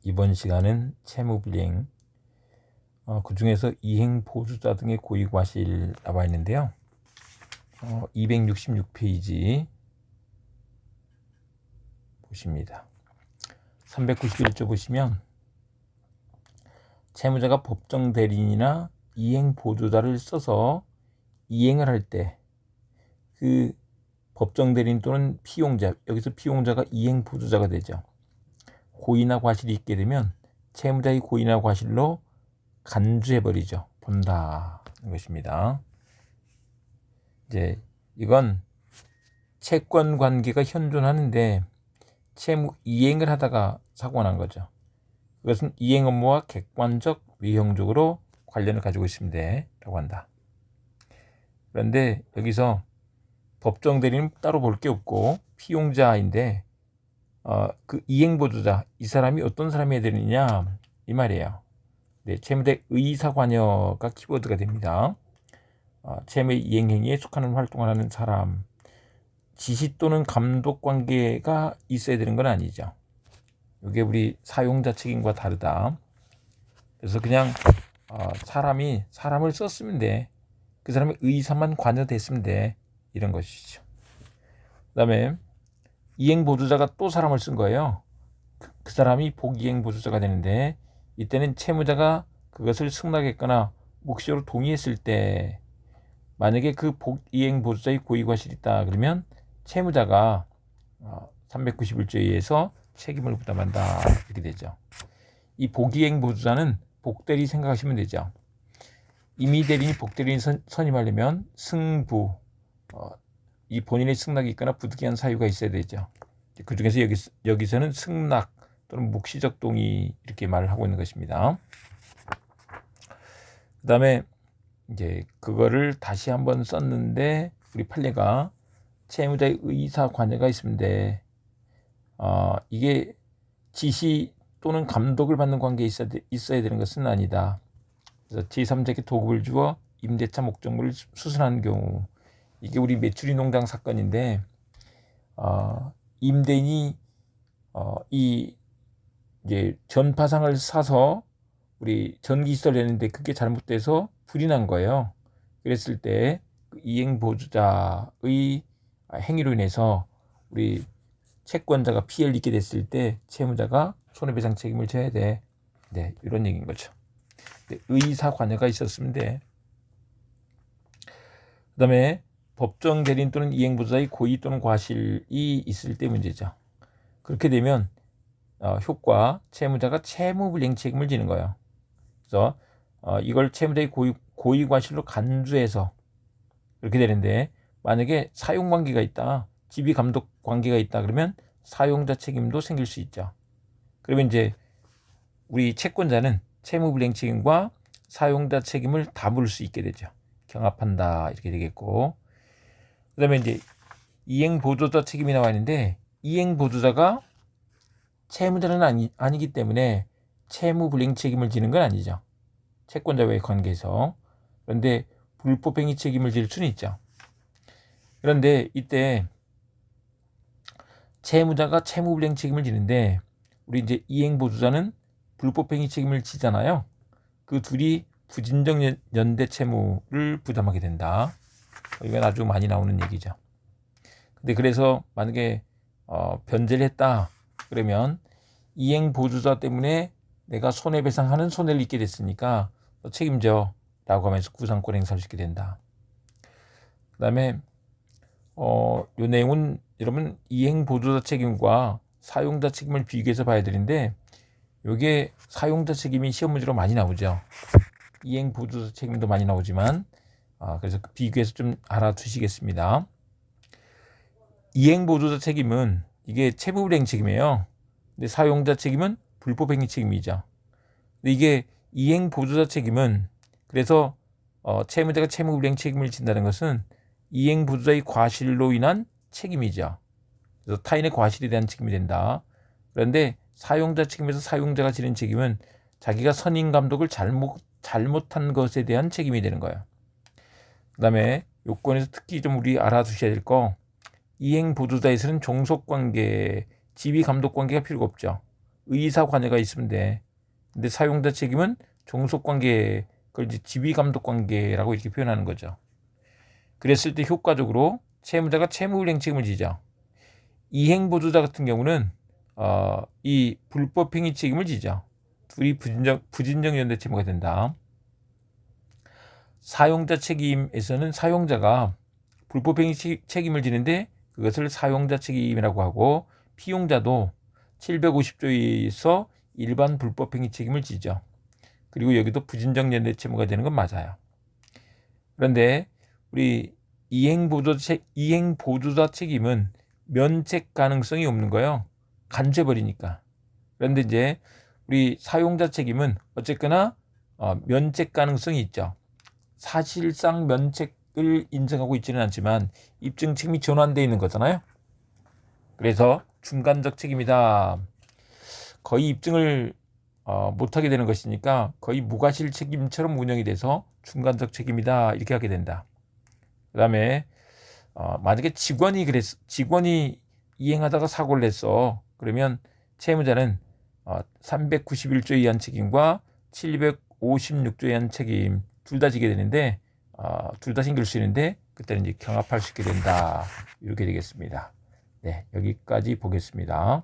이번 시간은 채무불이행, 그 중에서 이행보조자 등의 고의과실 나와 있는데요. 266페이지 보십니다. 391조 보시면 채무자가 법정 대리인이나 이행보조자를 써서 이행을 할 때 그 법정 대리인 또는 피용자, 여기서 피용자가 이행보조자가 되죠. 고의나 과실이 있게 되면 채무자의 고의나 과실로 간주해버리죠. 본다는 것입니다. 이제 이건 채권 관계가 현존하는데 채무 이행을 하다가 사고가 난 거죠. 그것은 이행 업무와 객관적, 외형적으로 관련을 가지고 있습니다. 라고 한다. 그런데 여기서 법정 대리는 따로 볼 게 없고 피용자인데 그 이행보조자, 이 사람이 어떤 사람이 해야 되느냐 이 말이에요. 네, 채무대 의사관여가 키워드가 됩니다. 채무 이행행위에 속하는 활동을 하는 사람, 지시 또는 감독 관계가 있어야 되는 건 아니죠. 이게 우리 사용자 책임과 다르다. 그래서 그냥 사람이 사람을 썼으면 돼. 그 사람의 의사만 관여됐으면 돼. 이런 것이죠. 그 다음에 이행보조자가 또 사람을 쓴 거예요. 그 사람이 복이행보조자가 되는데 이때는 채무자가 그것을 승낙했거나 묵시적으로 동의했을 때 만약에 그 복이행보조자의 고의과실이 있다 그러면 채무자가 391조에 의해서 책임을 부담한다 이렇게 되죠. 이 복이행보조자는 복대리 생각하시면 되죠. 임의대리인이 복대리인 선임하려면 승부, 이 본인의 승낙이 있거나 부득이한 사유가 있어야 되죠. 그 중에서 여기서는 승낙 또는 묵시적 동의 이렇게 말을 하고 있는 것입니다. 그 다음에 이제 그거를 다시 한번 썼는데 우리 판례가 채무자의 의사 관여가 있는데 이게 지시 또는 감독을 받는 관계에 있어야 되는 것은 아니다. 그래서 제3자에게 도급을 주어 임대차 목적물을 수선한 경우, 이게 우리 메추리 농장 사건인데 임대인이 이제 전파상을 사서 우리 전기시설을 했는데 그게 잘못돼서 불이 난 거예요. 그랬을 때 그 이행보조자의 행위로 인해서 우리 채권자가 피해를 입게 됐을 때 채무자가 손해배상 책임을 져야 돼. 네, 이런 얘기인 거죠. 의사 관여가 있었으면 돼. 그 다음에 법정 대리인 또는 이행보조자의 고의 또는 과실이 있을 때 문제죠. 그렇게 되면 효과, 채무자가 채무불이행 책임을 지는 거예요. 그래서 이걸 채무자의 고의 과실로 간주해서 그렇게 되는데 만약에 사용관계가 있다, 지휘감독 관계가 있다 그러면 사용자 책임도 생길 수 있죠. 그러면 이제 우리 채권자는 채무불이행 책임과 사용자 책임을 다 물을 수 있게 되죠. 경합한다 이렇게 되겠고, 그 다음에 이제 이행보조자 책임이 나와 있는데 이행보조자가 채무자는 아니기 때문에 채무불이행 책임을 지는 건 아니죠. 채권자와의 관계에서. 그런데 불법행위 책임을 질 수는 있죠. 그런데 이때 채무자가 채무불이행 책임을 지는데 우리 이제 이행보조자는 불법행위 책임을 지잖아요. 그 둘이 부진적 연대 채무를 부담하게 된다. 이건 아주 많이 나오는 얘기죠. 근데 그래서 만약에 변제를 했다 그러면 이행보조자 때문에 내가 손해배상하는 손해를 입게 됐으니까 너 책임져 라고 하면서 구상권 행사를 시키게 된다. 그 다음에 요 내용은 여러분 이행보조자 책임과 사용자 책임을 비교해서 봐야 되는데 요게 사용자 책임이 시험 문제로 많이 나오죠. 이행보조자 책임도 많이 나오지만 그래서 비교해서 좀 알아두시겠습니다. 이행보조자 책임은 이게 채무불이행 책임이에요. 근데 사용자 책임은 불법행위 책임이죠. 근데 이게 이행보조자 책임은 그래서 채무자가 채무불이행 책임을 진다는 것은 이행보조자의 과실로 인한 책임이죠. 그래서 타인의 과실에 대한 책임이 된다. 그런데 사용자 책임에서 사용자가 지는 책임은 자기가 선임 감독을 잘못한 것에 대한 책임이 되는 거예요. 그 다음에 요건에서 특히 좀 우리 알아두셔야 될 거, 이행보조자에서는 종속관계, 지휘감독관계가 필요가 없죠. 의사 관여가 있으면 돼. 근데 사용자 책임은 종속 관계, 그걸 이제 지위 감독 관계라고 이렇게 표현하는 거죠. 그랬을 때 효과적으로 채무자가 채무불이행 책임을 지죠. 이행 보조자 같은 경우는 이 불법행위 책임을 지죠. 둘이 부진정 연대 채무가 된다. 사용자 책임에서는 사용자가 불법행위 책임을 지는데 그것을 사용자 책임이라고 하고, 피용자도 750조에서 일반 불법행위 책임을 지죠. 그리고 여기도 부진정 연대 채무가 되는 건 맞아요. 그런데 우리 이행보조자 책임은 면책 가능성이 없는 거예요. 간죄버리니까. 그런데 이제 우리 사용자 책임은 어쨌거나 면책 가능성이 있죠. 사실상 면책을 인정하고 있지는 않지만 입증 책임이 전환되어 있는 거잖아요. 그래서 중간적 책임이다. 거의 입증을 못하게 되는 것이니까 거의 무과실 책임처럼 운영이 돼서 중간적 책임이다, 이렇게 하게 된다. 그 다음에 만약에 직원이 이행하다가 사고를 냈어. 그러면 채무자는 391조에 의한 책임과 756조에 의한 책임 둘 다 지게 되는데, 둘 다 생길 수 있는데 그때는 이제 경합할 수 있게 된다, 이렇게 되겠습니다. 네, 여기까지 보겠습니다.